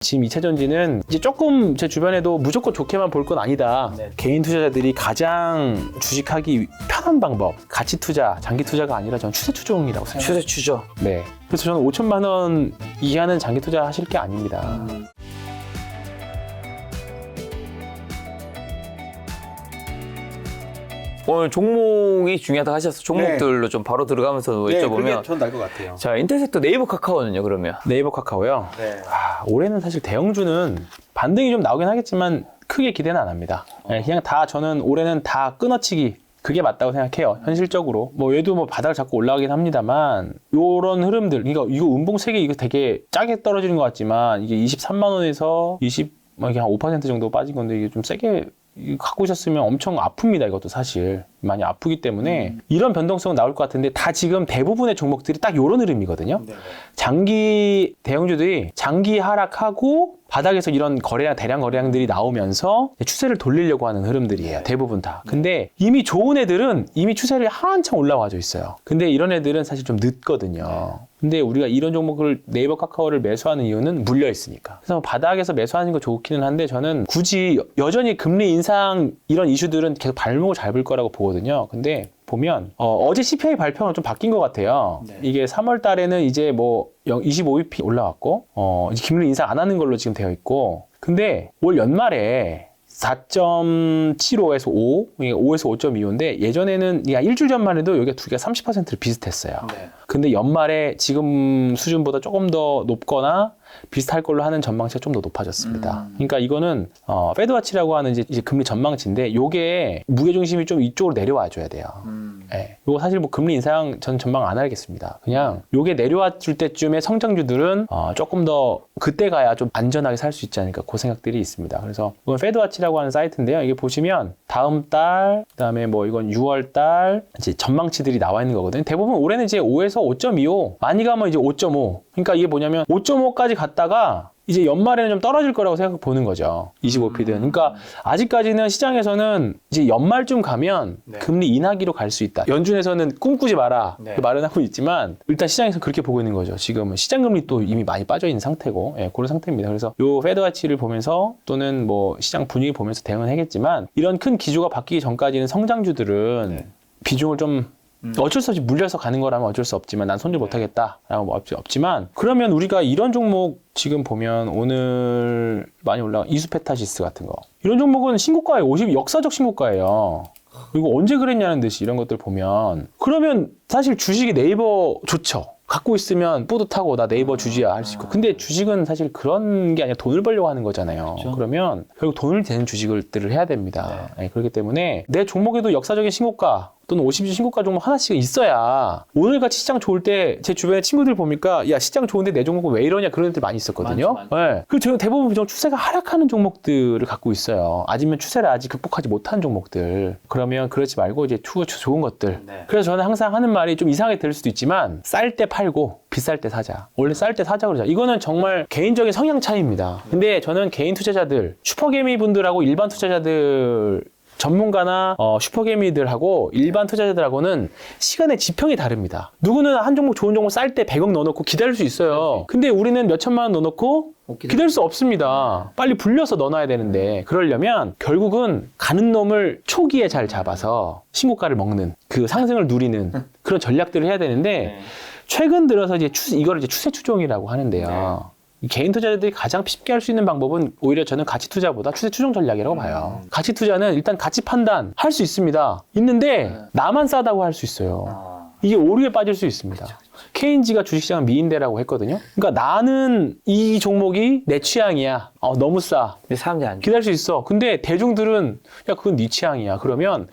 지금 2차 전지는 이제 조금 제 주변에도 무조건 좋게만 볼 건 아니다. 네. 개인 투자자들이 가장 주식하기 편한 방법, 가치 투자, 장기 투자가 아니라 저는 추세 추종이라고 생각합니다. 추세 추죠. 네. 그래서 저는 5천만 원 이하는 장기 투자 하실 게 아닙니다. 오늘 종목이 중요하다고 하셔서 종목들로 좀 바로 들어가면서 여쭤보면 전 날 것 같아요. 자, 인터섹터 네이버 카카오는요, 그러면? 네이버 카카오요. 네. 올해는 사실 대형주는 반등이 좀 나오긴 하겠지만 크게 기대는 안 합니다. 네, 그냥 다 저는 올해는 다 끊어치기 그게 맞다고 생각해요. 현실적으로. 뭐 얘도 뭐 바닥을 잡고 올라가긴 합니다만 요런 흐름들, 이거 음봉 세계 이거 되게 짜게 떨어지는 것 같지만 이게 23만 원에서 이게 한 5% 정도 빠진 건데 이게 좀 세게 갖고 오셨으면 엄청 아픕니다. 이것도 사실 많이 아프기 때문에 이런 변동성은 나올 것 같은데 다 지금 대부분의 종목들이 딱 이런 흐름이거든요. 장기 대형주들이 장기 하락하고 바닥에서 이런 거래량 대량 거래량들이 나오면서 추세를 돌리려고 하는 흐름들이에요. 대부분 다. 근데 이미 좋은 애들은 이미 추세를 한참 올라와져 있어요. 근데 이런 애들은 사실 좀 늦거든요. 근데 우리가 이런 종목을 네이버 카카오를 매수하는 이유는 물려 있으니까. 그래서 바닥에서 매수하는 거 좋기는 한데 저는 굳이 여전히 금리 인상 이런 이슈들은 계속 발목을 잡을 거라고 보거든요. 근데 보면 어제 CPI 발표가 좀 바뀐 것 같아요. 이게 3월 달에는 이제 뭐 25bp 올라왔고 이제 금리 인상 안 하는 걸로 지금 되어 있고, 근데 올 연말에 4.75에서 5, 5에서 5.25인데 예전에는 일주일 전만 해도 여기가 두 개가 30%를 비슷했어요. 근데 연말에 지금 수준보다 조금 더 높거나 비슷할 걸로 하는 전망치가 좀 더 높아졌습니다. 그러니까 이거는 페드와치라고 하는 이제 금리 전망치인데 요게 무게중심이 좀 이쪽으로 내려와 줘야 돼요. 네. 요거 사실 뭐 금리 인상 전 전망 안 하겠습니다. 그냥 요게 내려와 줄 때쯤에 성장주들은 조금 더 그때 가야 좀 안전하게 살 수 있지 않을까 그 생각들이 있습니다. 그래서 이건 페드와치라고 하는 사이트인데요. 이게 보시면 다음 달, 그다음에 뭐 이건 6월 달 이제 전망치들이 나와 있는 거거든요. 대부분 올해는 이제 5에서 5.25, 많이 가면 이제 5.5. 그러니까 이게 뭐냐면 5.5까지 갔다가 이제 연말에는 좀 떨어질 거라고 생각 보는 거죠. 25p든. 그러니까 아직까지는 시장에서는 이제 연말쯤 가면 금리 인하기로 갈 수 있다. 연준에서는 꿈꾸지 마라. 그 말은 하고 있지만 일단 시장에서 그렇게 보고 있는 거죠. 지금은 시장 금리 또 이미 많이 빠져 있는 상태고, 그런 상태입니다. 그래서 요 페드와치를 보면서 또는 뭐 시장 분위기 보면서 대응은 하겠지만 이런 큰 기조가 바뀌기 전까지는 성장주들은 비중을 좀 어쩔 수 없이 물려서 가는 거라면 어쩔 수 없지만 난 손질 못하겠다라고 뭐 없지만, 그러면 우리가 이런 종목 지금 보면 오늘 많이 올라간 이수페타시스 같은 거, 이런 종목은 신고가예요. 역사적 신고가예요. 이거 언제 그랬냐는 듯이 이런 것들 보면, 그러면 사실 주식이 네이버 좋죠. 갖고 있으면 뿌듯하고 나 네이버 주주야 할 수 있고. 근데 주식은 사실 그런 게 아니라 돈을 벌려고 하는 거잖아요. 그렇죠. 그러면 결국 돈을 되는 주식들을 해야 됩니다. 그렇기 때문에 내 종목에도 역사적인 신고가 또는 50주 신고가 종목 하나씩 있어야 오늘같이 시장 좋을 때 제 주변에 친구들 보니까 야 시장 좋은데 내 종목은 왜 이러냐 그런 애들 많이 있었거든요. 네. 그리고 저는 대부분 좀 추세가 하락하는 종목들을 갖고 있어요. 아니면 추세를 아직 극복하지 못한 종목들. 그러면 그러지 말고 이제 좋은 것들. 그래서 저는 항상 하는 말이 좀 이상하게 들을 수도 있지만 쌀 때 팔고 비쌀 때 사자. 원래 쌀 때 사자 그러자. 이거는 정말 개인적인 성향 차이입니다. 근데 저는 개인 투자자들, 슈퍼개미 분들하고 일반 투자자들, 전문가나 슈퍼개미들하고 일반 투자자들하고는 시간의 지평이 다릅니다. 누구는 한 종목 좋은 종목 쌀 때 100억 넣어놓고 기다릴 수 있어요. 근데 우리는 몇 천만 원 넣어놓고 기다릴 수 없습니다. 빨리 불려서 넣어놔야 되는데, 그러려면 결국은 가는 놈을 초기에 잘 잡아서 신고가를 먹는, 그 상승을 누리는 그런 전략들을 해야 되는데 최근 들어서 이걸 추세 추종이라고 하는데요. 개인 투자자들이 가장 쉽게 할 수 있는 방법은 오히려 저는 가치 투자보다 추세 추종 전략이라고 봐요. 가치 투자는 일단 가치 판단 할 수 있습니다. 있는데 나만 싸다고 할 수 있어요. 이게 오류에 빠질 수 있습니다. 케인즈가 주식시장 미인대라고 했거든요. 그러니까 나는 이 종목이 내 취향이야. 너무 싸. 근데 사람들이 안 기다릴 수 있어. 근데 대중들은 야 그건 네 취향이야. 그러면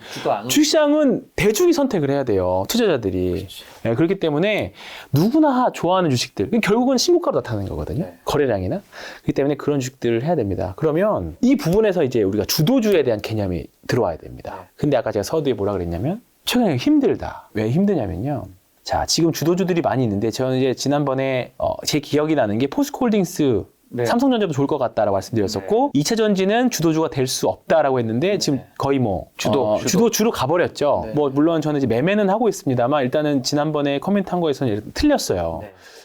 주식시장은 대중이 선택을 해야 돼요. 투자자들이. 그렇기 때문에 누구나 좋아하는 주식들 결국은 신고가로 나타나는 거거든요. 거래량이나. 그렇기 때문에 그런 주식들을 해야 됩니다. 그러면 이 부분에서 이제 우리가 주도주에 대한 개념이 들어와야 됩니다. 근데 아까 제가 서두에 뭐라 그랬냐면 최근에 힘들다. 왜 힘드냐면요. 자, 지금 주도주들이 많이 있는데 저는 이제 지난번에 제 기억이 나는 게 포스코홀딩스, 삼성전자도 좋을 것 같다라고 말씀드렸었고 2차 전지는 주도주가 될 수 없다라고 했는데 지금 거의 뭐 주도주로 가버렸죠. 뭐 물론 저는 이제 매매는 하고 있습니다만 일단은 지난번에 코멘트한 거에서는 틀렸어요.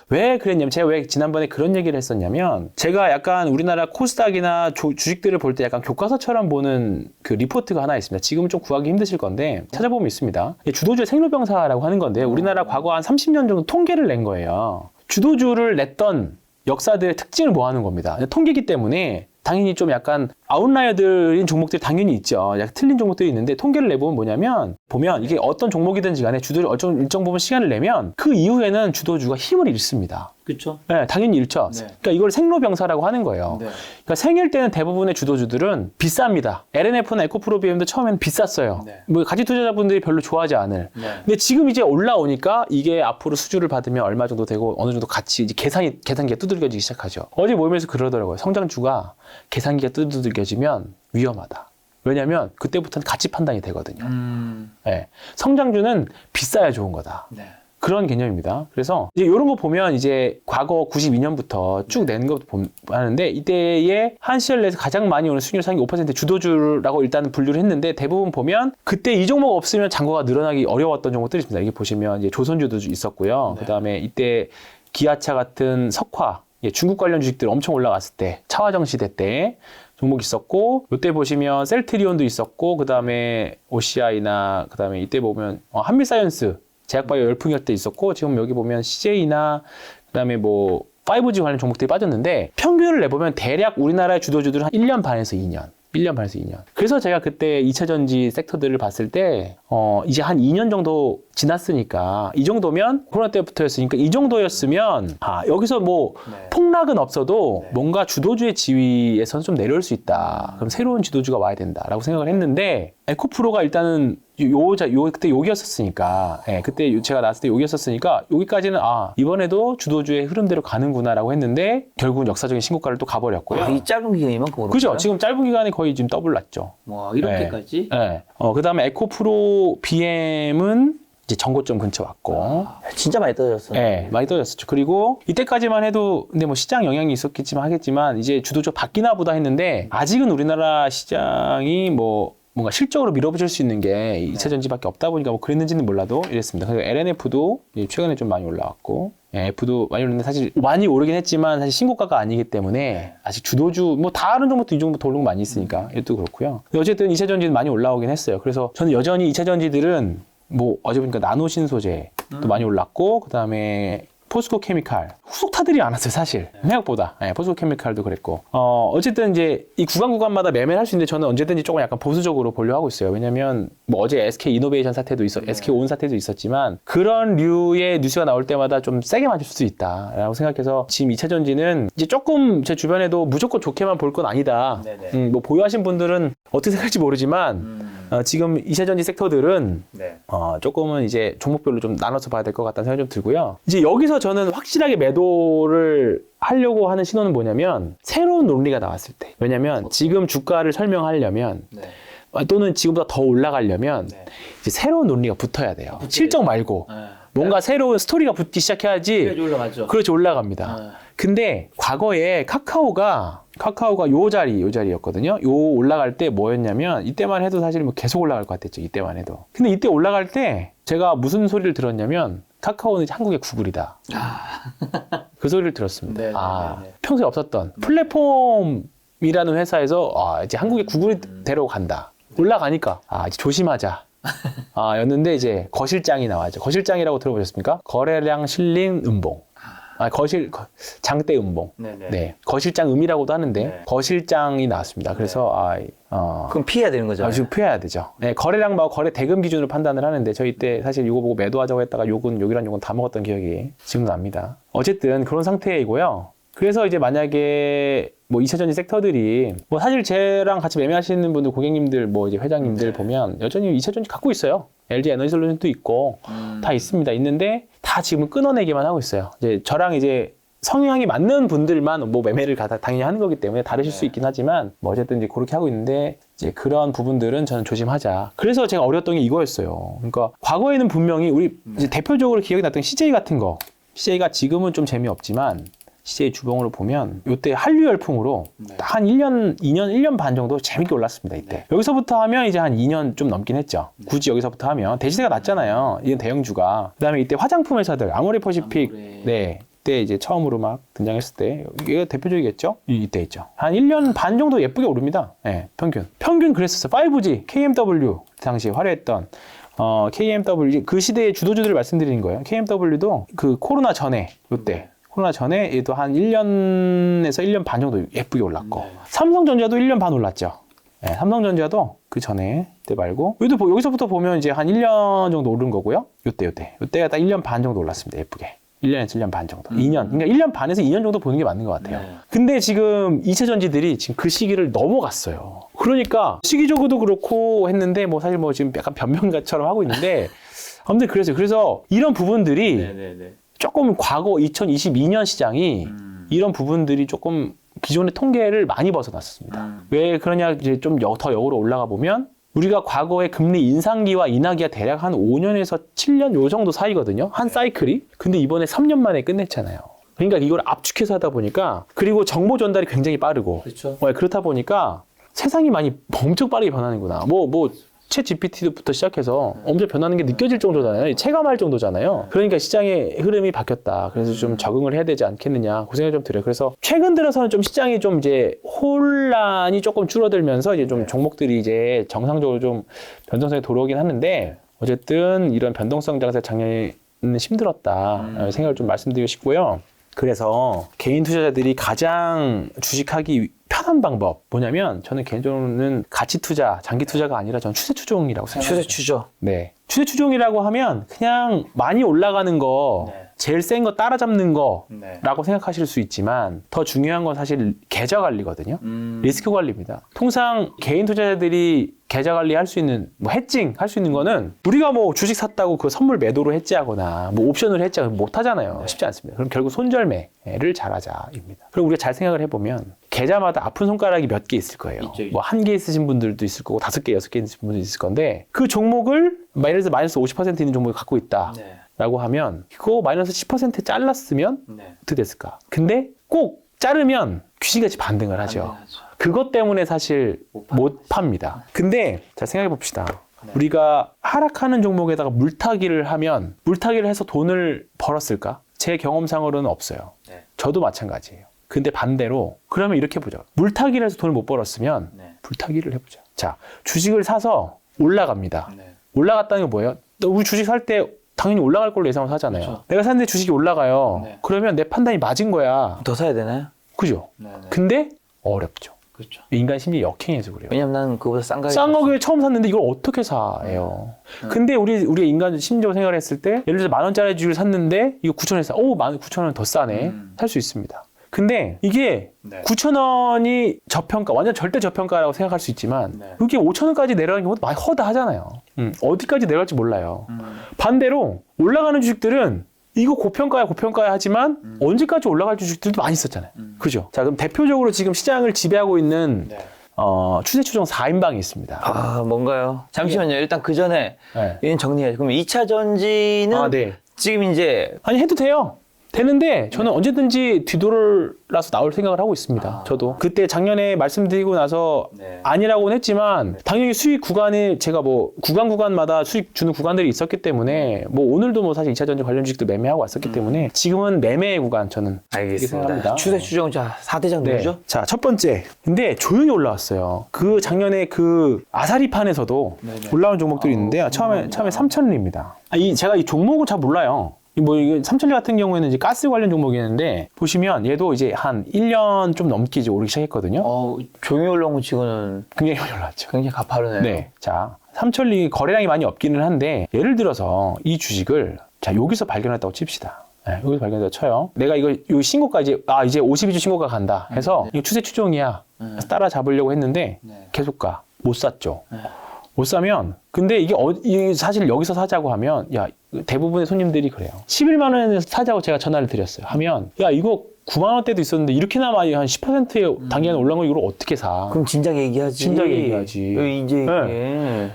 왜 그랬냐면 제가 왜 지난번에 그런 얘기를 했었냐면 제가 약간 우리나라 코스닥이나 주식들을 볼 때 약간 교과서처럼 보는 그 리포트가 하나 있습니다. 지금은 좀 구하기 힘드실 건데 찾아보면 있습니다. 주도주의 생로병사라고 하는 건데 우리나라 과거 한 30년 정도 통계를 낸 거예요. 주도주를 냈던 역사들의 특징을 모아놓은 겁니다. 통계이기 때문에 당연히 좀 약간 아웃라이어들인 종목들이 당연히 있죠. 약간 틀린 종목들이 있는데 통계를 내보면 뭐냐면 보면 이게 어떤 종목이든지 간에 주도주 일정 부분 시간을 내면 그 이후에는 주도주가 힘을 잃습니다. 그렇죠. 네, 당연히 잃죠. 네. 그러니까 이걸 생로병사라고 하는 거예요. 네. 그러니까 생일 때는 대부분의 주도주들은 비쌉니다. LNF나 에코프로비엠도 처음에는 비쌌어요. 네. 뭐 가치 투자자분들이 별로 좋아하지 않을. 네. 근데 지금 이제 올라오니까 이게 앞으로 수주를 받으면 얼마 정도 되고 어느 정도 가치 이제 계산기가 두들겨지기 시작하죠. 어제 모임에서 그러더라고요. 성장주가 계산기가 두들겨지면 위험하다. 왜냐하면 그때부터는 가치 판단이 되거든요. 네. 성장주는 비싸야 좋은 거다. 네. 그런 개념입니다. 그래서 이제 이런 거 보면 이제 과거 92년부터 쭉 낸 거 하는데 이때에 한 시절 내에서 가장 많이 오는 수익률 상위 5% 주도주라고 일단 분류를 했는데 대부분 보면 그때 이 종목 없으면 잔고가 늘어나기 어려웠던 종목들이 있습니다. 이게 보시면 이제 조선주도 있었고요. 네. 그다음에 이때 기아차 같은 석화, 중국 관련 주식들 엄청 올라갔을 때 차화정 시대 때 종목 있었고 이때 보시면 셀트리온도 있었고 그다음에 OCI나 그다음에 이때 보면 한미사이언스 제약바이오 열풍일 때 있었고 지금 여기 보면 CJ나 그다음에 뭐 5G 관련 종목들이 빠졌는데 평균을 내보면 대략 우리나라의 주도주들은 한 1년 반에서 2년. 1년 반에서 2년. 그래서 제가 그때 2차전지 섹터들을 봤을 때 이제 한 2년 정도 지났으니까 이 정도면 코로나 때부터였으니까 이 정도였으면 여기서 뭐 네. 폭락은 없어도 네. 뭔가 주도주의 지위에서는 좀 내려올 수 있다. 그럼 새로운 주도주가 와야 된다라고 생각을 했는데 에코프로가 일단은 그때 여기였었으니까 그때 제가 나왔을 때 여기였었으니까 여기까지는 이번에도 주도주의 흐름대로 가는구나라고 했는데 결국은 역사적인 신고가를 또 가버렸고요. 이 짧은 기간에 이만큼 오르나요? 그죠? 지금 짧은 기간에 거의 지금 더블 났죠. 와, 이렇게까지? 네. 그다음에 에코프로 BM은 이제 전고점 근처 왔고. 진짜 많이 떨어졌어요. 네, 많이 떨어졌었죠. 그리고 이때까지만 해도 근데 뭐 시장 영향이 있었겠지만 하겠지만 이제 주도주 바뀌나 보다 했는데 아직은 우리나라 시장이 뭔가 실적으로 밀어붙일 수 있는 게 2차 전지밖에 없다 보니까 뭐 그랬는지는 몰라도 이랬습니다. 그래서 LNF도 최근에 좀 많이 올라왔고, F도 많이 올랐는데 사실 많이 오르긴 했지만 사실 신고가가 아니기 때문에 아직 주도주, 뭐 다른 종목도 이 종목도 오른 거 많이 있으니까 이것도 그렇고요. 근데 어쨌든 2차 전지는 많이 올라오긴 했어요. 그래서 저는 여전히 2차 전지들은 뭐 어제 보니까 나노신소재도 많이 올랐고, 그 다음에 포스코 케미칼 후속타들이 안 왔어요 사실 생각보다. 포스코 케미칼도 그랬고 어쨌든 이제 이 구간마다 매매를 할 수 있는데 저는 언제든지 조금 약간 보수적으로 보려고 하고 있어요. 왜냐면 뭐 어제 SK 이노베이션 사태도 SK 온 사태도 있었지만 그런 류의 뉴스가 나올 때마다 좀 세게 맞을 수 있다라고 생각해서 지금 2차 전지는 이제 조금 제 주변에도 무조건 좋게만 볼 건 아니다. 뭐 보유하신 분들은 어떻게 생각할지 모르지만 지금 2차 전지 섹터들은 조금은 이제 종목별로 좀 나눠서 봐야 될 것 같다는 생각이 좀 들고요. 이제 여기서 저는 확실하게 매도를 하려고 하는 신호는 뭐냐면 새로운 논리가 나왔을 때. 왜냐면 지금 주가를 설명하려면 또는 지금보다 더 올라가려면 이제 새로운 논리가 붙어야 돼요. 실적 말고 뭔가 새로운 스토리가 붙기 시작해야지. 올라가죠. 그렇죠, 올라갑니다. 근데 과거에 카카오가 요 자리였거든요. 요 올라갈 때 뭐였냐면 이때만 해도 사실 뭐 계속 올라갈 것 같았죠. 이때만 해도. 근데 이때 올라갈 때 제가 무슨 소리를 들었냐면 카카오는 이제 한국의 구글이다. 그 소리를 들었습니다. 평소에 없었던 플랫폼이라는 회사에서 이제 한국의 구글이 데려간다. 올라가니까 이제 조심하자. 였는데 이제 거실장이 나와죠. 거실장이라고 들어보셨습니까? 거래량 실린 음봉. 장대 음봉. 네. 거실장 음이라고도 하는데 거실장이 나왔습니다. 그래서 그럼 피해야 되는 거죠? 지금 피해야 되죠. 네, 거래량하고 거래 대금 기준으로 판단을 하는데 저희 때 사실 이거 보고 매도하자고 했다가 욕이란 욕은 다 먹었던 기억이 지금 납니다. 어쨌든 그런 상태이고요. 그래서 이제 만약에 뭐 2차전지 섹터들이 뭐 사실 쟤랑 같이 매매하시는 분들 고객님들 뭐 이제 회장님들 보면 여전히 2차전지 갖고 있어요. LG 에너지솔루션도 있고 다 있습니다. 있는데 다 지금 끊어내기만 하고 있어요. 이제 저랑 이제 성향이 맞는 분들만 뭐 매매를 당연히 하는 거기 때문에 다르실 수 있긴 하지만 뭐 어쨌든 이제 그렇게 하고 있는데 이제 그런 부분들은 저는 조심하자. 그래서 제가 어렸던 게 이거였어요. 그러니까 과거에는 분명히 우리 이제 대표적으로 기억이 났던 CJ 같은 거. CJ가 지금은 좀 재미없지만 CJ 주봉으로 보면 이때 한류 열풍으로 한 1년 반 정도 재밌게 올랐습니다. 이때. 여기서부터 하면 이제 한 2년 좀 넘긴 했죠. 굳이 여기서부터 하면 대시세가 낮잖아요. 이건 대형주가. 그다음에 이때 화장품 회사들 아모레 퍼시픽 그때 이제 처음으로 막 등장했을 때 이게 대표적이겠죠? 이때 있죠. 한 1년 반 정도 예쁘게 오릅니다. 예, 평균 그랬었어요. 5G, KMW 그 당시에 화려했던 KMW 그 시대의 주도주들을 말씀드리는 거예요. KMW도 그 코로나 전에 코로나 전에 얘도 한 1년에서 1년 반 정도 예쁘게 올랐고 삼성전자도 1년 반 올랐죠. 네, 삼성전자도 그 전에 때 말고 여기서부터 보면 이제 한 1년 정도 오른 거고요. 요때가 딱 1년 반 정도 올랐습니다. 예쁘게. 1년에서 1년 반 정도. 2년. 그러니까 1년 반에서 2년 정도 보는 게 맞는 것 같아요. 근데 지금 2차 전지들이 지금 그 시기를 넘어갔어요. 그러니까 시기적으로도 그렇고 했는데 뭐 사실 뭐 지금 약간 변명가처럼 하고 있는데 아무튼 그래서 이런 부분들이 조금 과거 2022년 시장이 이런 부분들이 조금 기존의 통계를 많이 벗어났습니다. 왜 그러냐 이제 좀 더 역으로 올라가 보면 우리가 과거에 금리 인상기와 인하기가 대략 한 5년에서 7년 요 정도 사이거든요. 한 사이클이. 근데 이번에 3년 만에 끝냈잖아요. 그러니까 이걸 압축해서 하다 보니까 그리고 정보 전달이 굉장히 빠르고 그렇죠. 그렇다 보니까 세상이 많이 엄청 빠르게 변하는구나. 챗 GPT부터 시작해서 엄청 변하는 게 느껴질 정도잖아요. 체감할 정도잖아요. 그러니까 시장의 흐름이 바뀌었다. 그래서 좀 적응을 해야 되지 않겠느냐. 그 생각이 좀 들어요. 그래서 최근 들어서는 좀 시장이 좀 이제 혼란이 조금 줄어들면서 이제 좀 종목들이 이제 정상적으로 좀 변동성이 돌아오긴 하는데 어쨌든 이런 변동성 장세 작년에는 힘들었다. 생각을 좀 말씀드리고 싶고요. 그래서 개인 투자자들이 가장 주식하기 편한 방법 뭐냐면 저는 개인적으로는 가치 투자, 장기 투자가 아니라 저는 추세 추종이라고 생각해요. 추세 추죠. 네. 추세 추종이라고 하면 그냥 많이 올라가는 거, 제일 센 거 따라잡는 거라고 생각하실 수 있지만 더 중요한 건 사실 계좌 관리거든요. 리스크 관리입니다. 통상 개인 투자자들이 계좌 관리할 수 있는 해칭 할 수 있는 거는 우리가 뭐 주식 샀다고 그 선물 매도로 해지하거나 뭐 옵션을 해지하거나 못 하잖아요. 쉽지 않습니다. 그럼 결국 손절매를 잘하자입니다. 그리고 우리가 잘 생각을 해보면 계좌마다 아픈 손가락이 몇 개 있을 거예요. 뭐 한 개 있으신 분들도 있을 거고 5개, 6개 있으신 분들도 있을 건데 그 종목을 예를 들어서 마이너스 50% 있는 종목을 갖고 있다. 라고 하면 그거 마이너스 10% 잘랐으면 어떻게 됐을까? 근데 꼭 자르면 귀신같이 반등을 하죠. 그것 때문에 사실 못 팝니다. 근데 자 생각해 봅시다. 우리가 하락하는 종목에다가 물타기를 하면 물타기를 해서 돈을 벌었을까? 제 경험상으로는 없어요. 저도 마찬가지예요. 근데 반대로 그러면 이렇게 보죠. 물타기를 해서 돈을 못 벌었으면 불타기를 해보자. 자, 주식을 사서 올라갑니다. 올라갔다는 게 뭐예요? 우리 주식 살 때 당연히 올라갈 걸로 예상을 하잖아요. 그렇죠. 내가 샀는데 주식이 올라가요. 그러면 내 판단이 맞은 거야. 더 사야 되나요? 그죠? 근데 어렵죠. 그렇죠. 인간 심리 역행해서 그래요. 왜냐면 나는 그거보다 싼 가격에 처음 샀는데 이걸 어떻게 사요? 근데 우리 인간 심리적으로 생각을 했을 때 예를 들어서 10,000원짜리 주식을 샀는데 이거 9,000원에 사. 19,000원 더 싸네. 살 수 있습니다. 근데 이게 9,000원이 저평가, 완전 절대 저평가라고 생각할 수 있지만 그게 5,000원까지 내려가는 경우도 많이 허다하잖아요. 어디까지 내려갈지 몰라요. 반대로 올라가는 주식들은 이거 고평가야 하지만 언제까지 올라갈 주식들도 많이 있었잖아요. 그죠? 자, 그럼 대표적으로 지금 시장을 지배하고 있는 추세 추종 4인방이 있습니다. 아, 뭔가요? 잠시만요. 일단 그 전에 이건 정리해야죠. 그럼 2차 전지는 지금 이제 아니 해도 돼요. 되는데 저는 언제든지 뒤돌아서 나올 생각을 하고 있습니다. 저도 그때 작년에 말씀드리고 나서 아니라고는 했지만 당연히 수익 구간에 제가 뭐 구간마다 수익 주는 구간들이 있었기 때문에 뭐 오늘도 뭐 사실 2차 전지 관련 주식도 매매하고 왔었기 때문에 지금은 매매의 구간 저는 이렇게 생각합니다. 추세 추종 자 4대장 누구죠? 자, 첫 번째. 근데 조용히 올라왔어요. 그 작년에 그 아사리판에서도 올라온 종목들이 있는데요. 처음에 삼천리입니다. 제가 이 종목을 잘 몰라요. 이게 삼천리 같은 경우에는 이제 가스 관련 종목이었는데 보시면 얘도 이제 한 1년 좀 넘게 이제 오르기 시작했거든요. 조용히 올라온 거 치고는 굉장히 많이 올랐죠. 굉장히 가파르네요. 네. 자, 삼천리 거래량이 많이 없기는 한데 예를 들어서 이 주식을 자, 여기서 발견했다고 칩시다. 네, 여기서 발견했다고 쳐요. 내가 이거 신고가 이제 52주 신고가 간다 해서 이거 추세 추종이야. 따라잡으려고 했는데 계속 가. 못 샀죠. 못 사면 근데 이게 사실 여기서 사자고 하면 대부분의 손님들이 그래요. 11만 원에 사자고 제가 전화를 드렸어요. 하면 이거 9만 원대도 있었는데 이렇게나마 한 10%의 단기간에 올라온 거 이걸 어떻게 사? 그럼 진작 얘기하지. 이제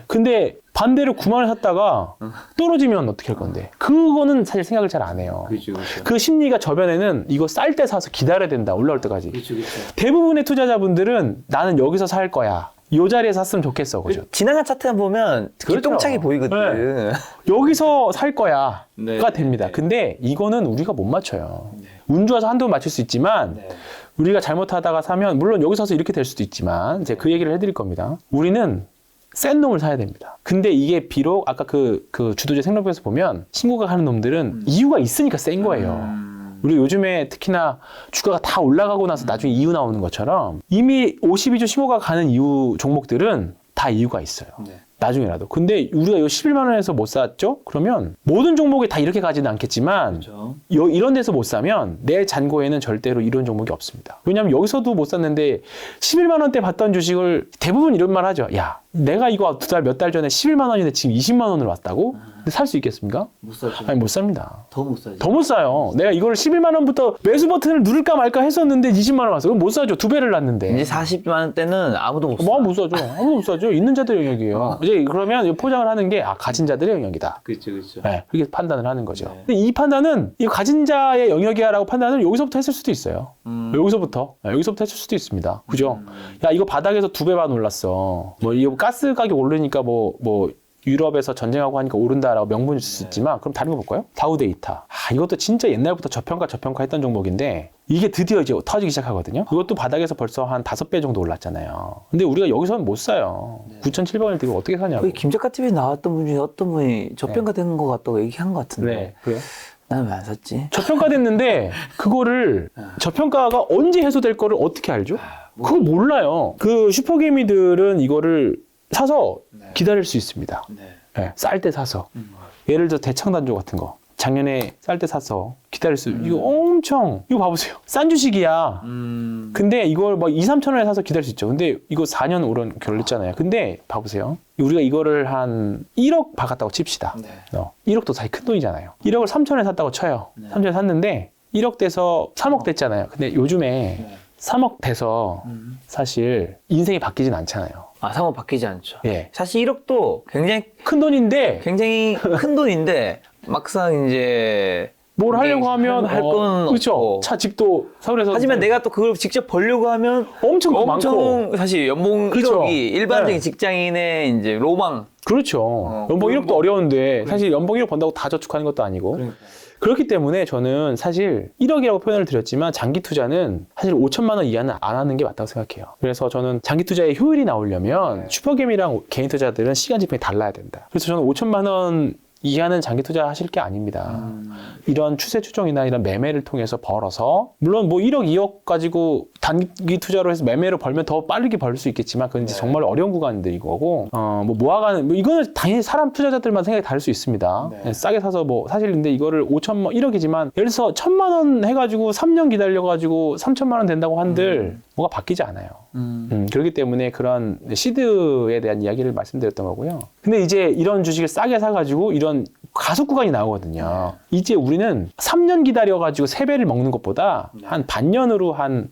근데 반대로 9만 원에 샀다가 떨어지면 어떻게 할 건데? 그거는 사실 생각을 잘 안 해요. 그렇죠. 그 심리가 저변에는 이거 쌀 때 사서 기다려야 된다. 올라올 때까지. 그렇죠. 대부분의 투자자분들은 나는 여기서 살 거야. 요 자리에서 샀으면 좋겠어, 그죠? 지나간 차트만 보면 그렇죠. 기똥차게 보이거든. 여기서 살 거야가 네. 됩니다. 네. 근데 이거는 우리가 못 맞춰요. 네. 운 좋아서 한두 번 맞출 수 있지만 네. 우리가 잘못하다가 사면 물론 여기서 사서 이렇게 될 수도 있지만 이제 그 얘기를 해드릴 겁니다. 우리는 센 놈을 사야 됩니다. 근데 이게 비록 아까 그 주도제 생각에서 보면 신고가 하는 놈들은 이유가 있으니까 센 거예요. 우리 요즘에 특히나 주가가 다 올라가고 나서 나중에 이유 나오는 것처럼 이미 52주 신고가 가는 이유 종목들은 다 이유가 있어요. 네. 나중에라도. 근데 우리가 이 11만 원에서 못 샀죠? 그러면 모든 종목이 다 이렇게 가지는 않겠지만 그렇죠. 이런 데서 못 사면 내 잔고에는 절대로 이런 종목이 없습니다. 왜냐하면 여기서도 못 샀는데 11만 원대 봤던 주식을 대부분 이런 말 하죠. 야, 내가 이거 몇 달 전에 11만 원인데 지금 20만 원으로 왔다고? 근데 살 수 있겠습니까? 못 사죠. 아니, 못 삽니다. 더 못 사죠. 더 못 사요. 내가 이걸 11만 원부터 매수 버튼을 누를까 말까 했었는데 20만 원 왔어. 그럼 못 사죠. 2배를 났는데. 이제 40만 원대는 아무도 못 사. 뭐 못 사죠. 아무도 못 사죠. 있는 자들의 영역이에요. 이제 그러면 포장을 하는 게 가진 자들의 영역이다. 그렇죠, 그렇죠. 네, 그렇게 판단을 하는 거죠. 네. 근데 이 판단은 이 가진 자의 영역이야라고 판단을 여기서부터 했을 수도 있어요. 여기서부터 했을 수도 있습니다. 그죠? 야, 이거 바닥에서 2배 반 올랐어. 뭐 이거 가스 가격 오르니까 뭐 유럽에서 전쟁하고 하니까 오른다라고 명분을 줄 수 있지만 그럼 다른 거 볼까요? 다우데이터. 이것도 진짜 옛날부터 저평가 했던 종목인데 이게 드디어 이제 터지기 시작하거든요. 이것도 바닥에서 벌써 한 5배 정도 올랐잖아요. 근데 우리가 여기서는 못 사요. 9,700원을 들고 어떻게 사냐고. 거기 김작가 TV에 나왔던 분 중에 어떤 분이 저평가 되는 것 같다고 얘기한 것 같은데. 네, 그래요? 나는 왜 안 샀지? 저평가됐는데 그거를 저평가가 언제 해소될 거를 어떻게 알죠? 그걸 몰라요. 그 슈퍼개미들은 이거를 사서 기다릴 수 있습니다. 네, 쌀 때 사서. 예를 들어 대창단조 같은 거. 작년에 쌀 때 사서 기다릴 수 이거 엄청 이거 봐보세요. 싼 주식이야. 근데 이걸 뭐 2, 3천 원에 사서 기다릴 수 있죠. 근데 이거 4년 오른 결렸잖아요. 근데 봐보세요. 우리가 이거를 한 1억 박았다고 칩시다. 1억도 사실 큰 돈이잖아요. 1억을 3천원에 샀다고 쳐요. 3천원에 샀는데 1억 돼서 3억 됐잖아요. 근데 요즘에 3억 돼서 사실 인생이 바뀌진 않잖아요. 상호 바뀌지 않죠. 예. 사실 1억도 굉장히 큰 돈인데 큰 돈인데 막상 이제 뭘 하려고 하면 할 건 그렇죠. 없고. 차 집도 서울에서 하지만 내가 또 그걸 직접 벌려고 하면 엄청 많고 사실 연봉 그렇죠. 1억이 일반적인 네. 직장인의 이제 로망. 그렇죠. 연봉 1억도 어려운데 사실 연봉 1억 번다고 다 저축하는 것도 아니고 그렇기 때문에 저는 사실 1억이라고 표현을 드렸지만 장기 투자는 사실 5천만 원 이하는 안 하는 게 맞다고 생각해요. 그래서 저는 장기 투자의 효율이 나오려면 슈퍼개미랑 개인 투자들은 시간 지평이 달라야 된다. 그래서 저는 5천만 원 이하는 장기 투자 하실 게 아닙니다. 이런 추세 추종이나 이런 매매를 통해서 벌어서 물론 뭐 1억, 2억 가지고 단기 투자로 해서 매매로 벌면 더 빠르게 벌 수 있겠지만 그건 이제 정말 어려운 구간들인 거고 뭐 모아가는 뭐 이거는 당연히 사람 투자자들만 생각이 다를 수 있습니다. 싸게 사서 뭐 사실 근데 이거를 5천만 1억이지만 예를 들어서 1,000만 원 해가지고 3년 기다려가지고 3천만 원 된다고 한들 뭐가 바뀌지 않아요. 그렇기 때문에 그런 시드에 대한 이야기를 말씀드렸던 거고요. 근데 이제 이런 주식을 싸게 사가지고 이런 가속 구간이 나오거든요. 이제 우리는 3년 기다려가지고 3배를 먹는 것보다 한 반년으로 한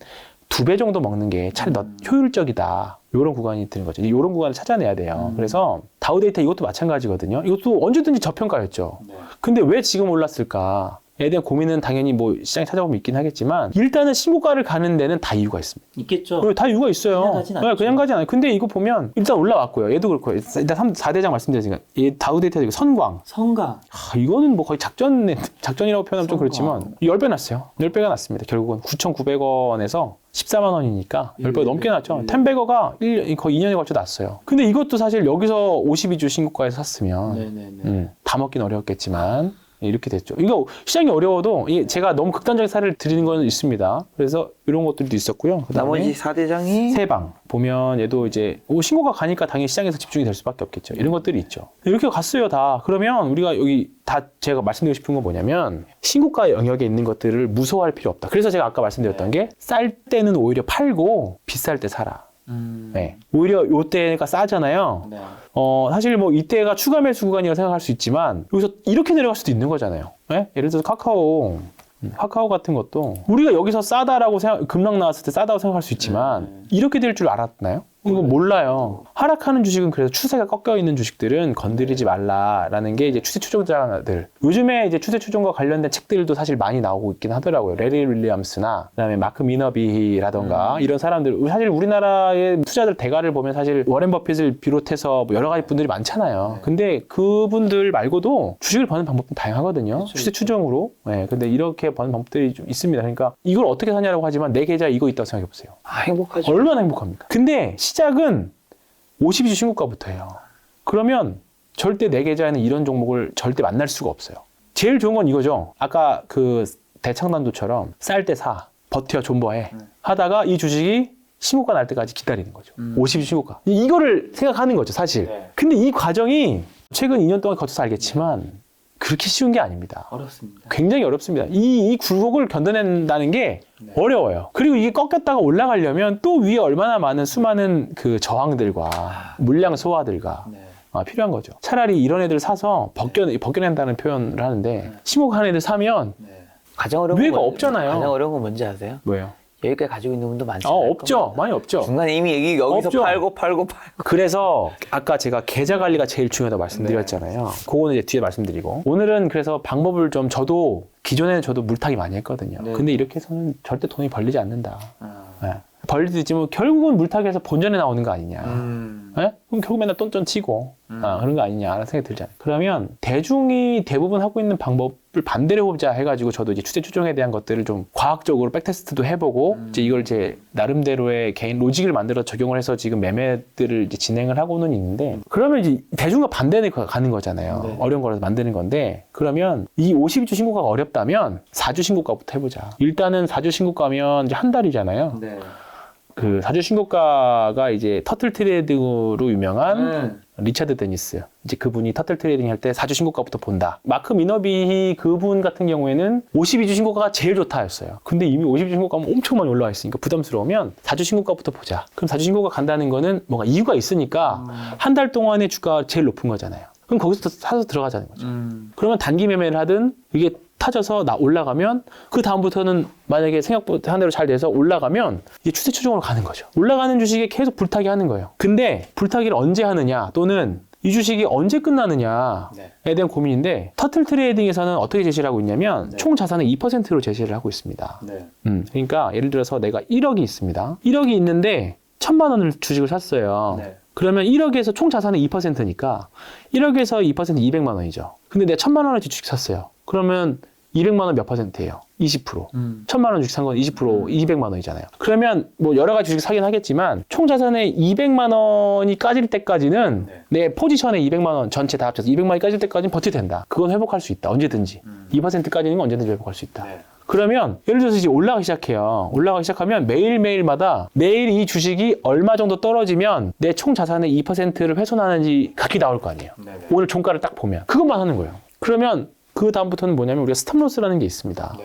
2배 정도 먹는 게 차라리 더 효율적이다. 이런 구간이 드는 거죠. 이런 구간을 찾아내야 돼요. 그래서 다우데이터 이것도 마찬가지거든요. 이것도 언제든지 저평가였죠. 근데 왜 지금 올랐을까? 에 대한 고민은 당연히 뭐 시장에 찾아보면 있긴 하겠지만 일단은 신고가를 가는 데는 다 이유가 있습니다. 있겠죠. 다 이유가 있어요. 그냥 가진 않죠. 그냥 가지 않아요. 근데 이거 보면 일단 올라왔고요. 얘도 그렇고 일단 4대장 말씀드렸으니까 얘 다우데이터 선광. 성가. 이거는 뭐 거의 작전이라고 표현하면 좀 그렇지만 10배 났어요. 10배가 났습니다. 결국은 9,900원에서 14만 원이니까 10배 넘게 났죠. 텐베거가 거의 2년에 걸쳐 났어요. 근데 이것도 사실 여기서 52주 신고가에서 샀으면 다 먹긴 어려웠겠지만 이렇게 됐죠. 이거 시장이 어려워도 제가 너무 극단적인 사례를 드리는 건 있습니다. 그래서 이런 것들도 있었고요. 그다음에 나머지 4대장이 세방 보면 얘도 이제 신고가 가니까 당연히 시장에서 집중이 될 수밖에 없겠죠. 이런 것들이 있죠. 이렇게 갔어요 다. 그러면 우리가 여기 다 제가 말씀드리고 싶은 건 뭐냐면 신고가 영역에 있는 것들을 무서워할 필요 없다. 그래서 제가 아까 말씀드렸던 게 쌀 때는 오히려 팔고 비쌀 때 사라. 네. 오히려 요때가 싸잖아요. 사실 뭐 이때가 추가 매수 구간이라고 생각할 수 있지만 여기서 이렇게 내려갈 수도 있는 거잖아요. 네? 예를 들어서 카카오 같은 것도 우리가 여기서 싸다라고 급락 나왔을 때 싸다고 생각할 수 있지만 이렇게 될 줄 알았나요? 이거 몰라요. 하락하는 주식은 그래서 추세가 꺾여 있는 주식들은 건드리지 말라라는 게 이제 추세 추종자들. 요즘에 이제 추세 추종과 관련된 책들도 사실 많이 나오고 있긴 하더라고요. 레리 윌리엄스나 그다음에 마크 미너비라던가 이런 사람들. 사실 우리나라의 투자들 대가를 보면 사실 워렌 버핏을 비롯해서 뭐 여러 가지 분들이 많잖아요. 근데 그분들 말고도 주식을 버는 방법은 다양하거든요. 추세 추종으로. 네, 근데 이렇게 버는 방법들이 좀 있습니다. 그러니까 이걸 어떻게 사냐라고 하지만 내 계좌에 이거 있다고 생각해 보세요. 아, 행복하죠. 얼마나 행복합니까? 근데 시작은 52주 신고가부터예요. 그러면 절대 내 계좌에는 이런 종목을 절대 만날 수가 없어요. 제일 좋은 건 이거죠. 아까 그 대창단도처럼 쌀 때 사, 버텨 존버해 하다가 이 주식이 신고가 날 때까지 기다리는 거죠. 52주 신고가. 이거를 생각하는 거죠, 사실. 네. 근데 이 과정이 최근 2년 동안 거쳐서 알겠지만 그렇게 쉬운 게 아닙니다. 어렵습니다. 굉장히 어렵습니다. 이 굴곡을 견뎌낸다는 게 어려워요. 그리고 이게 꺾였다가 올라가려면 또 위에 얼마나 많은 수많은 그 저항들과 물량 소화들과 필요한 거죠. 차라리 이런 애들 사서 벗겨낸다는 표현을 하는데 신고한 애들 사면 가장 어려운 위에가 건 없잖아요. 가장 어려운 건 뭔지 아세요? 뭐예요? 여기까지 가지고 있는 분도 많잖아요. 없죠. 많이 없죠. 중간에 이미 여기서 없죠. 팔고. 그래서 아까 제가 계좌 관리가 제일 중요하다고 말씀드렸잖아요. 그거는 이제 뒤에 말씀드리고 오늘은 그래서 방법을 좀 저도 기존에는 저도 물타기 많이 했거든요. 근데 이렇게 해서는 절대 돈이 벌리지 않는다. 네. 벌리도 있지만 결국은 물타기에서 본전에 나오는 거 아니냐. 네? 그럼 결국 맨날 똔똔 치고 그런 거 아니냐라는 생각이 들잖아요. 그러면 대중이 대부분 하고 있는 방법을 반대로 해보자 해가지고 저도 이제 추세 추종에 대한 것들을 좀 과학적으로 백테스트도 해보고 이제 이걸 제 나름대로의 개인 로직을 만들어 적용을 해서 지금 매매들을 이제 진행을 하고는 있는데 그러면 이제 대중과 반대로 가는 거잖아요. 어려운 거라서 만드는 건데 그러면 이 52주 신고가가 어렵다면 4주 신고가부터 해보자. 일단은 4주 신고가면 이제 한 달이잖아요. 그 4주 신고가가 이제 터틀 트레이딩으로 유명한 리차드 데니스. 이제 그분이 터틀 트레이딩 할 때 4주 신고가부터 본다. 마크 미너비 그분 같은 경우에는 52주 신고가가 제일 좋다 했어요. 근데 이미 52주 신고가면 엄청 많이 올라와 있으니까 부담스러우면 4주 신고가부터 보자. 그럼 4주 신고가 간다는 거는 뭔가 이유가 있으니까 한 달 동안의 주가가 제일 높은 거잖아요. 그럼 거기서 사서 들어가자는 거죠. 그러면 단기 매매를 하든 이게 타져서 올라가면 그 다음부터는 만약에 생각보다 한 대로 잘 돼서 올라가면 이게 추세 추종으로 가는 거죠. 올라가는 주식에 계속 불타기 하는 거예요. 근데 불타기를 언제 하느냐 또는 이 주식이 언제 끝나느냐에 대한 고민인데 터틀 트레이딩에서는 어떻게 제시를 하고 있냐면 총 자산의 2%로 제시를 하고 있습니다. 그러니까 예를 들어서 내가 1억이 있습니다. 1억이 있는데 1,000만 원을 주식을 샀어요. 그러면 1억에서 총 자산의 2%니까 1억에서 2% 200만 원이죠. 근데 내가 1,000만 원어치 주식 샀어요. 그러면 200만 원 몇 퍼센트예요? 20%. 1,000만 원 주식 산 건 20%, 200만 원이잖아요. 그러면 뭐 여러 가지 주식 사긴 하겠지만 총 자산의 200만 원이 까질 때까지는 내 포지션에 200만 원 전체 다 합쳐서 200만 원이 까질 때까지는 버텨도 된다. 그건 회복할 수 있다. 언제든지. 2%까지는 언제든지 회복할 수 있다. 그러면 예를 들어서 이제 올라가기 시작해요. 올라가기 시작하면 매일매일마다 매일 이 주식이 얼마 정도 떨어지면 내 총 자산의 2%를 훼손하는지 각기 나올 거 아니에요. 오늘 종가를 딱 보면. 그것만 하는 거예요. 그러면 그 다음부터는 뭐냐면 우리가 스탑로스라는 게 있습니다.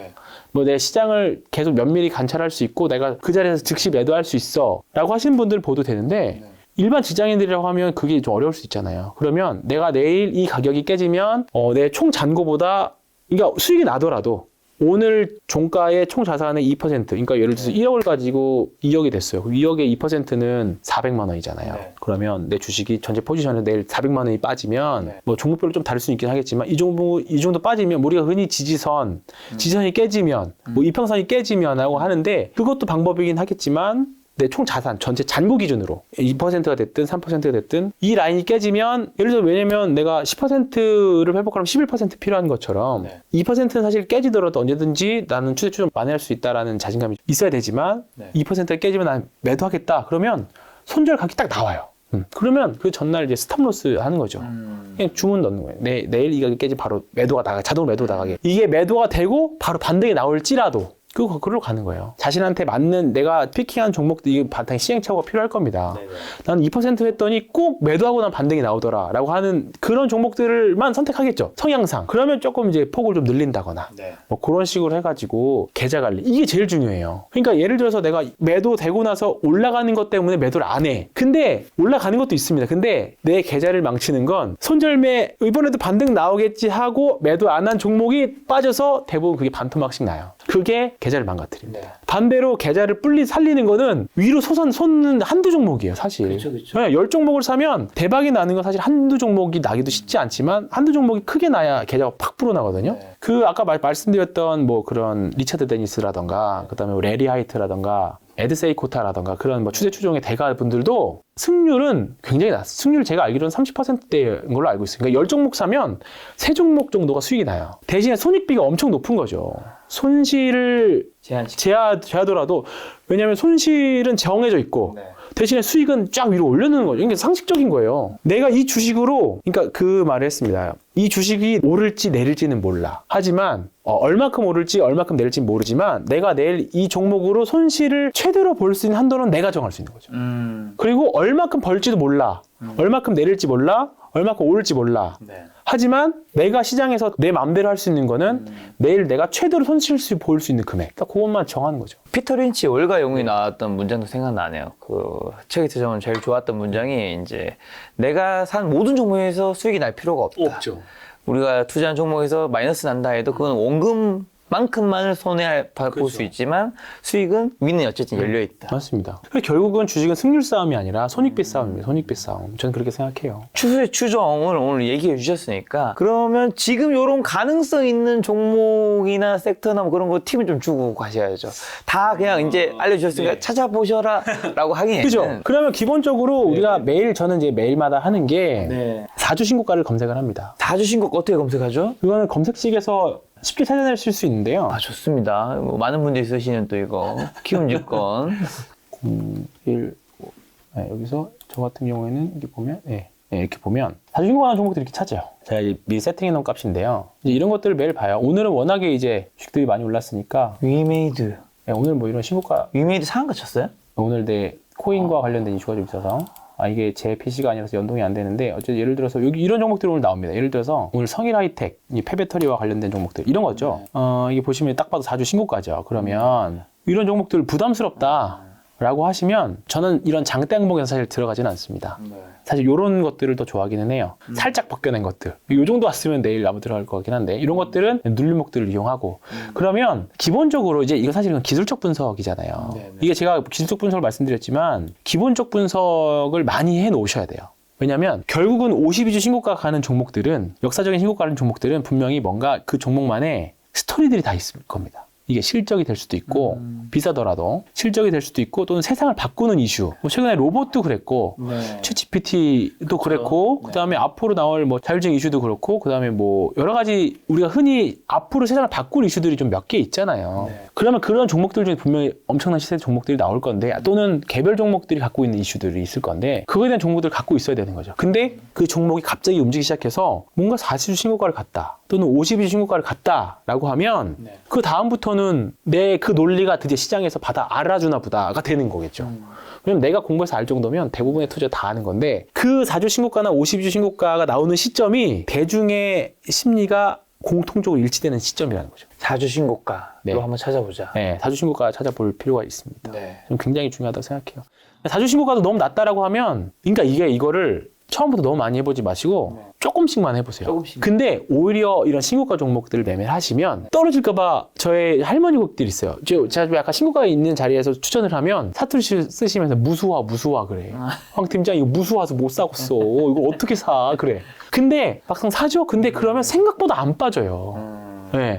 뭐 내 시장을 계속 면밀히 관찰할 수 있고 내가 그 자리에서 즉시 매도할 수 있어 라고 하시는 분들 보도 되는데 일반 직장인들이라고 하면 그게 좀 어려울 수 있잖아요. 그러면 내가 내일 이 가격이 깨지면 내 총 잔고보다 그러니까 수익이 나더라도 오늘 종가의 총 자산의 2%, 그러니까 예를 들어서 1억을 가지고 2억이 됐어요. 그럼 2억의 2%는 400만 원이잖아요. 그러면 내 주식이 전체 포지션에 내일 400만 원이 빠지면 뭐 종목별로 좀 다를 수 있긴 하겠지만 이 정도 빠지면 우리가 흔히 지지선이 깨지면 뭐 이평선이 깨지면 하고 하는데 그것도 방법이긴 하겠지만 내 총 자산 전체 잔고 기준으로 2%가 됐든 3%가 됐든 이 라인이 깨지면 예를 들어 왜냐면 내가 10%를 회복하려면 11% 필요한 것처럼 2%는 사실 깨지더라도 언제든지 나는 추세 추종 만회할 수 있다라는 자신감이 있어야 되지만 2%가 깨지면 난 매도하겠다 그러면 손절각이 딱 나와요. 그러면 그 전날 이제 스탑로스 하는 거죠. 그냥 주문 넣는 거예요. 내일 이 가격이 깨지 바로 매도가 나가게 자동으로 매도가 나가게 이게 매도가 되고 바로 반등이 나올지라도 그걸로 가는 거예요. 자신한테 맞는 내가 피킹한 종목들 이게 바탕에 시행착오가 필요할 겁니다. 나는 2% 했더니 꼭 매도하고 난 반등이 나오더라 라고 하는 그런 종목들만 선택하겠죠. 성향상. 그러면 조금 이제 폭을 좀 늘린다거나 뭐 그런 식으로 해가지고 계좌 관리 이게 제일 중요해요. 그러니까 예를 들어서 내가 매도되고 나서 올라가는 것 때문에 매도를 안 해. 근데 올라가는 것도 있습니다. 근데 내 계좌를 망치는 건 손절매 이번에도 반등 나오겠지 하고 매도 안 한 종목이 빠져서 대부분 그게 반토막씩 나요. 그게 계좌를 망가뜨립니다. 반대로 계좌를 살리는 거는 위로 솟는 한두 종목이에요, 사실. 그렇죠. 10종목을 사면 대박이 나는 건 사실 한두 종목이 나기도 쉽지 않지만 한두 종목이 크게 나야 계좌가 팍 불어나거든요. 그 아까 말씀드렸던 뭐 그런 리처드 데니스라던가 그다음에 뭐 레리 하이트라던가 에드세이 코타라던가 그런 뭐 추세 추종의 대가분들도 승률은 굉장히 낮습니다. 승률 제가 알기로는 30%대인 걸로 알고 있어요. 그러니까 10종목 사면 3종목 정도가 수익이 나요. 대신에 손익비가 엄청 높은 거죠. 손실을 제하더라도 왜냐하면 손실은 정해져 있고 대신에 수익은 쫙 위로 올려놓는 거죠. 이게 상식적인 거예요. 내가 이 주식으로 그러니까 그 말을 했습니다. 이 주식이 오를지 내릴지는 몰라. 하지만 얼마큼 오를지 얼마큼 내릴지 모르지만 내가 내일 이 종목으로 손실을 최대로 볼 수 있는 한도는 내가 정할 수 있는 거죠. 그리고 얼마큼 벌지도 몰라. 얼마큼 내릴지 몰라. 얼마큼 오를지 몰라. 하지만 내가 시장에서 내 마음대로 할 수 있는 거는 내일 내가 최대로 손실을 볼 수 있는 금액. 딱 그것만 정하는 거죠. 피터 린치 월가 용이 나왔던 문장도 생각나네요. 그 책에서 저는 제일 좋았던 문장이 이제 내가 산 모든 종목에서 수익이 날 필요가 없다. 없죠. 우리가 투자한 종목에서 마이너스 난다 해도 그건 원금만큼만을 손해볼 수 있지만 수익은 위는 어쨌든 열려 있다. 맞습니다. 결국은 주식은 승률 싸움이 아니라 손익비 싸움입니다. 손익비 싸움. 저는 그렇게 생각해요. 추세 추정을 오늘 얘기해 주셨으니까 그러면 지금 이런 가능성 있는 종목이나 섹터나 뭐 그런 거 팁을 좀 주고 가셔야죠. 다 그냥 이제 알려주셨으니까 찾아보셔라 라고 하기에는. 그죠? 그러면 기본적으로 우리가 저는 이제 매일마다 하는 게 4주 신고가를 검색을 합니다. 4주 신고가 어떻게 검색하죠? 그거는 검색식에서 쉽게 찾아내실 수 있는데요. 아, 좋습니다. 뭐 많은 분들이 쓰시는 또 이거 키움증권 01 여기서 저 같은 경우에는 이렇게 보면 이렇게 보면 사주 신고하는 종목들이 이렇게 찾아요. 제가 이제 미리 세팅해 놓은 값인데요. 이제 이런 것들을 매일 봐요. 오늘은 워낙에 이제 주식들이 많이 올랐으니까 위메이드 오늘 뭐 이런 신고가 위메이드 상한가 쳤어요? 오늘 내 코인과 관련된 이슈가 좀 있어서 이게 제 PC가 아니라서 연동이 안 되는데 어쨌든 예를 들어서 여기 이런 종목들이 오늘 나옵니다. 예를 들어서 오늘 성일 하이텍, 이 폐배터리와 관련된 종목들 이런 거죠. 이게 보시면 딱 봐도 4주 신고가죠. 그러면 이런 종목들 부담스럽다라고 하시면 저는 이런 장대 항목에서 사실 들어가지는 않습니다. 사실 이런 것들을 더 좋아하기는 해요. 살짝 벗겨낸 것들. 이 정도 왔으면 내일 아마 들어갈 것 같긴 한데 이런 것들은 눌림목들을 이용하고 그러면 기본적으로 이제 이거 사실은 기술적 분석이잖아요. 이게 제가 기술적 분석을 말씀드렸지만 기본적 분석을 많이 해 놓으셔야 돼요. 왜냐면 결국은 52주 신고가 가는 종목들은 역사적인 신고가 가는 종목들은 분명히 뭔가 그 종목만의 스토리들이 다 있을 겁니다. 이게 실적이 될 수도 있고 비싸더라도 실적이 될 수도 있고 또는 세상을 바꾸는 이슈. 뭐 최근에 로봇도 그랬고 챗GPT도 그랬고 그다음에 앞으로 나올 뭐 자율주행 이슈도 그렇고 그다음에 뭐 여러 가지 우리가 흔히 앞으로 세상을 바꿀 이슈들이 좀 몇 개 있잖아요. 그러면 그런 종목들 중에 분명히 엄청난 시세 종목들이 나올 건데 또는 개별 종목들이 갖고 있는 이슈들이 있을 건데 그거에 대한 정보들을 갖고 있어야 되는 거죠. 근데 그 종목이 갑자기 움직이기 시작해서 뭔가 40주 신고가를 갔다 또는 52주 신고가를 갔다라고 하면 그 다음부터는 내 그 논리가 드디어 시장에서 알아주나 보다가 되는 거겠죠. 왜냐면 내가 공부해서 알 정도면 대부분의 투자 다 아는 건데 그 4주 신고가나 52주 신고가가 나오는 시점이 대중의 심리가 공통적으로 일치되는 시점이라는 거죠. 4주 신고가로 한번 찾아보자. 4주 신고가 찾아볼 필요가 있습니다. 저는 굉장히 중요하다고 생각해요. 4주 신고가도 너무 낮다라고 하면 그러니까 이거를 처음부터 너무 많이 해보지 마시고 조금씩만 해보세요. 근데 오히려 이런 신고가 종목들을 매매하시면 떨어질까봐 저의 할머니 곡들이 있어요. 제가 약간 신고가가 있는 자리에서 추천을 하면 사투리 쓰시면서 무수화 그래. 황 팀장 이거 무수화서 못 사겠어. 이거 어떻게 사 그래. 근데 막상 사죠. 근데 그러면 생각보다 안 빠져요.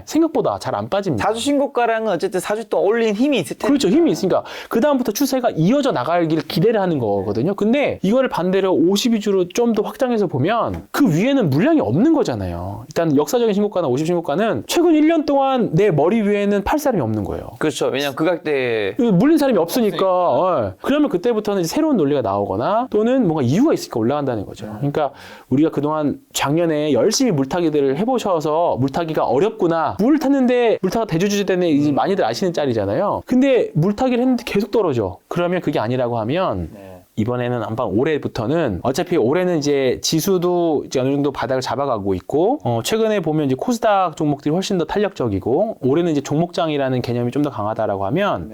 생각보다 잘 안 빠집니다. 4주 신고가랑은 어쨌든 4주 동안 올린 힘이 있을 텐데. 그렇죠. 힘이 있으니까 그 다음부터 추세가 이어져 나가기를 기대를 하는 거거든요. 근데 이거를 반대로 52주로 좀 더 확장해서 보면 그 위에는 물량이 없는 거잖아요. 일단 역사적인 신고가나 50 신고가는 최근 1년 동안 내 머리 위에는 팔 사람이 없는 거예요. 그렇죠. 왜냐면 그 가격대에 물린 사람이 없으니까. 그러면 그때부터는 이제 새로운 논리가 나오거나 또는 뭔가 이유가 있으니까 올라간다는 거죠. 그러니까 우리가 그동안 작년에 열심히 물타기들을 해보셔서 물타기가 어렵구나. 물을 탔는데 물타가 대주주 때문에 이제 많이들 아시는 짤이잖아요. 근데 물타기를 했는데 계속 떨어져. 그러면 그게 아니라고 하면 이번에는 한번 올해부터는 어차피 올해는 이제 지수도 이제 어느 정도 바닥을 잡아가고 있고 최근에 보면 이제 코스닥 종목들이 훨씬 더 탄력적이고 올해는 이제 종목장이라는 개념이 좀 더 강하다라고 하면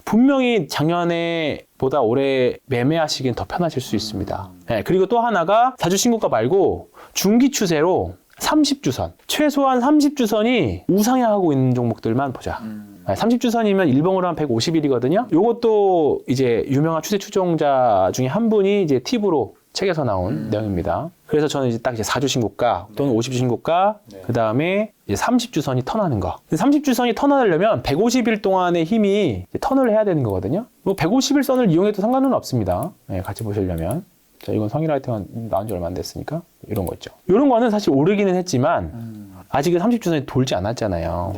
분명히 작년에 보다 올해 매매하시기엔 더 편하실 수 있습니다. 그리고 또 하나가 4주 신고가 말고 중기 추세로 30주선 최소한 30주선이 우상향하고 있는 종목들만 보자. 30주선이면 일봉으로 한 150일이거든요. 요것도 이제 유명한 추세 추종자 중에 한 분이 이제 팁으로 책에서 나온 내용입니다. 그래서 저는 이제 딱 이제 4주 신고가 또는 50주 신고가, 그 다음에 이제 30주선이 턴하는 거. 30주선이 턴하려면 150일 동안의 힘이 턴을 해야 되는 거거든요. 뭐 150일 선을 이용해도 상관은 없습니다. 네, 같이 보시려면. 자, 이건 성일라이트가 나온 지 얼마 안 됐으니까 이런 거 있죠. 이런 거는 사실 오르기는 했지만 아직은 30주선이 돌지 않았잖아요.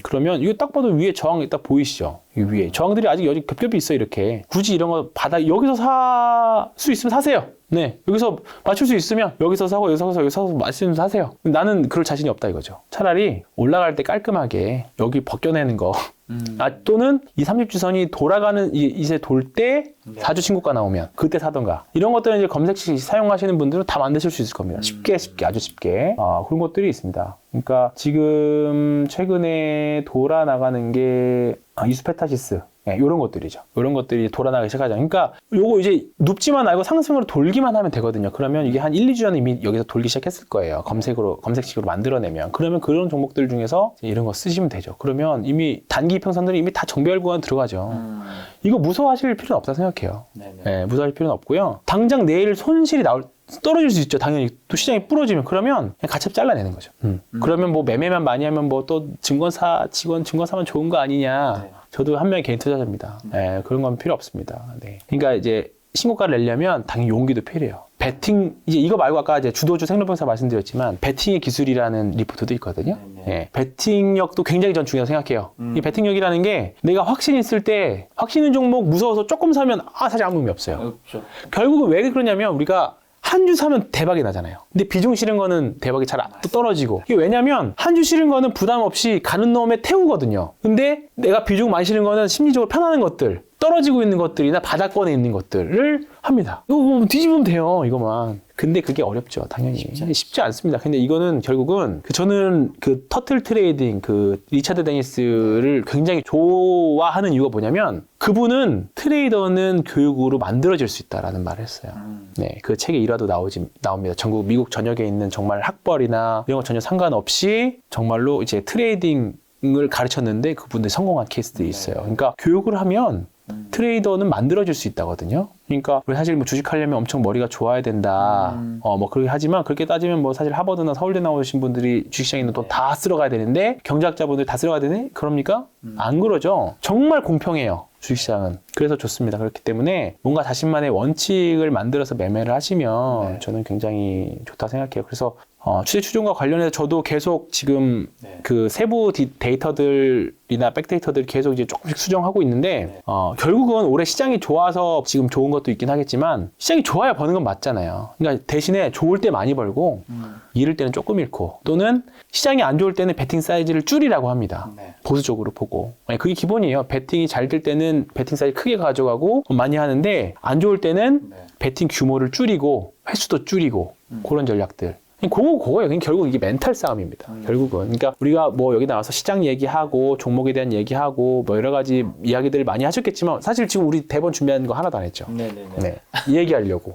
그러면 이거 딱 봐도 위에 저항이 딱 보이시죠? 이 위에 저항들이 아직 여기 겹겹이 있어. 이렇게 굳이 이런 거 여기서 살 수 있으면 사세요. 네, 여기서 맞출 수 있으면 여기서 사고 여기서 사서 맞추면 사세요. 나는 그럴 자신이 없다 이거죠. 차라리 올라갈 때 깔끔하게 여기 벗겨내는 거, 또는 이 30주선이 돌아가는 이제 돌 때 4주 신고가 나오면 그때 사던가, 이런 것들은 이제 검색식 사용하시는 분들은 다 만드실 수 있을 겁니다. 쉽게 아주 쉽게 그런 것들이 있습니다. 그러니까 지금 최근에 돌아 나가는 게 이수페타시스, 네, 이런 것들이죠. 이런 것들이 돌아나가기 시작하죠. 그러니까 요거 이제 눕지만 말고 상승으로 돌기만 하면 되거든요. 그러면 이게 한 1, 2주 전에 이미 여기서 돌기 시작했을 거예요. 검색식으로 만들어내면. 그러면 그런 종목들 중에서 이런 거 쓰시면 되죠. 그러면 이미 단기 이평선들이 이미 다 정배열 구간 들어가죠. 이거 무서워하실 필요는 없다 생각해요. 네, 무서워할 필요는 없고요. 당장 내일 손실이 떨어질 수 있죠. 당연히 또 시장이 부러지면. 그러면 그냥 가치 잘라내는 거죠. 그러면 뭐 매매만 많이 하면 뭐 또 증권 사면 좋은 거 아니냐. 저도 한 명의 개인 투자자입니다. 네, 그런 건 필요 없습니다. 네. 그러니까 이제 신고가를 내려면 당연히 용기도 필요해요. 배팅, 이제 이거 말고 아까 이제 주도주 생로병사 말씀드렸지만 배팅의 기술이라는 리포트도 있거든요. 네. 배팅력도 굉장히 전 중요하다고 생각해요. 이 배팅력이라는 게 내가 확신 있을 때 확신 있는 종목 무서워서 조금 사면 사실 아무 의미 없어요. 결국은 왜 그러냐면 우리가 한 주 사면 대박이 나잖아요. 근데 비중 실은 거는 대박이 잘 또 떨어지고. 이게 왜냐면 한 주 실은 거는 부담 없이 가는 놈에 태우거든요. 근데 내가 비중 많이 실은 거는 심리적으로 편안한 것들, 떨어지고 있는 것들이나 바닥권에 있는 것들을 합니다. 이거 뭐 뒤집으면 돼요, 이거만. 근데 그게 어렵죠, 당연히. 쉽지 않습니다. 근데 이거는 결국은 저는 그 터틀 트레이딩, 리차드 데니스를 굉장히 좋아하는 이유가 뭐냐면 그분은 트레이더는 교육으로 만들어질 수 있다라는 말을 했어요. 네, 그 책에 일화도 나옵니다. 전국 미국 전역에 있는 정말 학벌이나 이런 거 전혀 상관없이 정말로 이제 트레이딩을 가르쳤는데 그분들이 성공한 케이스들이 있어요. 그러니까 교육을 하면 트레이더는 만들어질 수 있다거든요. 그러니까 우리 사실 뭐 주식하려면 엄청 머리가 좋아야 된다. 뭐 그렇게 하지만 그렇게 따지면 뭐 사실 하버드나 서울대 나오신 분들이 주식시장에 있는 돈 다 쓸어가야 되는데 경제학자분들 다 쓸어가야 되네? 그럽니까? 안 그러죠. 정말 공평해요. 주식시장은. 그래서 좋습니다. 그렇기 때문에 뭔가 자신만의 원칙을 만들어서 매매를 하시면 저는 굉장히 좋다 생각해요. 그래서 추세 추종과 관련해서 저도 계속 지금 그 세부 데이터들이나 백데이터들 계속 이제 조금씩 수정하고 있는데 결국은 올해 시장이 좋아서 지금 좋은 것도 있긴 하겠지만 시장이 좋아야 버는 건 맞잖아요. 그러니까 대신에 좋을 때 많이 벌고 잃을 때는 조금 잃고, 또는 시장이 안 좋을 때는 베팅 사이즈를 줄이라고 합니다. 보수적으로 보고. 그게 기본이에요. 베팅이 잘 될 때는 베팅 사이즈 크게 가져가고 많이 하는데 안 좋을 때는 베팅 규모를 줄이고 횟수도 줄이고 그런 전략들. 그거예요. 결국 이게 멘탈 싸움입니다. 결국은. 그러니까 우리가 뭐 여기 나와서 시장 얘기하고 종목에 대한 얘기하고 뭐 여러 가지 이야기들을 많이 하셨겠지만 사실 지금 우리 대본 준비하는 거 하나도 안 했죠. 네. 이 얘기하려고.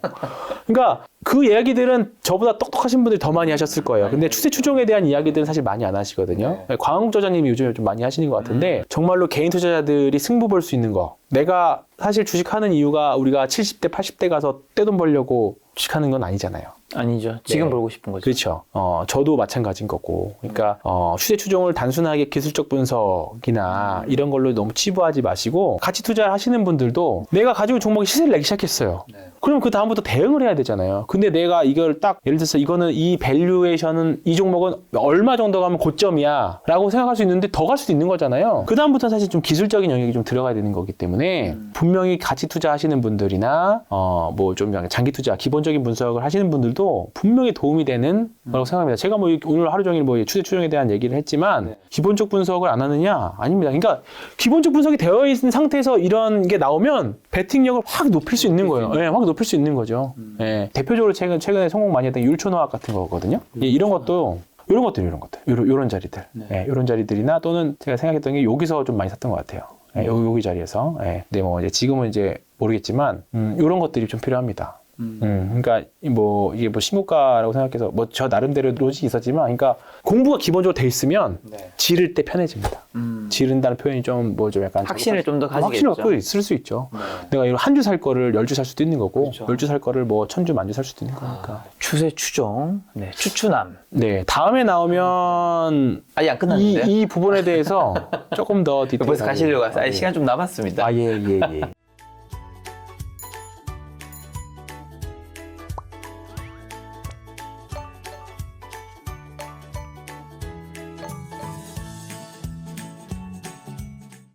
그러니까 그 이야기들은 저보다 똑똑하신 분들이 더 많이 하셨을 거예요. 근데 추세 추종에 대한 이야기들은 사실 많이 안 하시거든요. 광흥 저자님이 요즘에 좀 많이 하시는 것 같은데 정말로 개인 투자자들이 승부 볼 수 있는 거. 내가 사실 주식하는 이유가 우리가 70대, 80대 가서 떼돈 벌려고 주식하는 건 아니잖아요. 아니죠. 지금 벌고 싶은 거죠. 그렇죠. 저도 마찬가지인 거고. 그러니까 추세 추종을 단순하게 기술적 분석이나 이런 걸로 너무 치부하지 마시고 가치 투자하시는 분들도 내가 가지고 종목이 시세를 내기 시작했어요. 그럼 그 다음부터 대응을 해야 되잖아요. 근데 내가 이걸 딱 예를 들어서 이거는 이 밸류에이션은 이 종목은 얼마 정도 가면 고점이야 라고 생각할 수 있는데 더 갈 수도 있는 거잖아요. 그 다음부터는 사실 좀 기술적인 영역이 좀 들어가야 되는 거기 때문에 분명히 가치 투자하시는 분들이나 뭐 좀 장기 투자 기본적인 분석을 하시는 분들도 분명히 도움이 되는 거라고 생각합니다. 제가 뭐 오늘 하루 종일 뭐 추세 추종에 대한 얘기를 했지만 기본적 분석을 안 하느냐? 아닙니다. 그러니까 기본적 분석이 되어 있는 상태에서 이런 게 나오면 베팅력을 확 높일 수 있는 거예요. 네, 확 높일 수 있는 거죠. 네, 대표적으로 최근에 성공 많이 했던 율촌화학 같은 거거든요. 이런 것도 이런 자리들. 네, 이런 자리들이나 또는 제가 생각했던 게 여기서 좀 많이 샀던 것 같아요. 네, 여기 자리에서. 네. 근데 뭐 이제 지금은 이제 모르겠지만 이런 것들이 좀 필요합니다. 그러니까 뭐 이게 뭐 신고가라고 생각해서 뭐 저 나름대로 로직이 있었지만, 그러니까 공부가 기본적으로 돼 있으면 지를 때 편해집니다. 지른다는 표현이 좀 뭐 좀 약간 확신을 좀 더 확신을 가지겠죠. 갖고 있을 수 있죠. 내가 이거 한 주 살 거를 10주 살 수도 있는 거고, 10주 살 거를 뭐 1000주, 10,000주 살 수도 있는 거니까. 추세 추종, 네, 추추남. 네, 다음에 나오면 아직 안 끝났는데. 이 부분에 대해서 조금 더 디테일하게. 벌써 가시려고 하세요. 아직 시간 좀 남았습니다. 아, 예.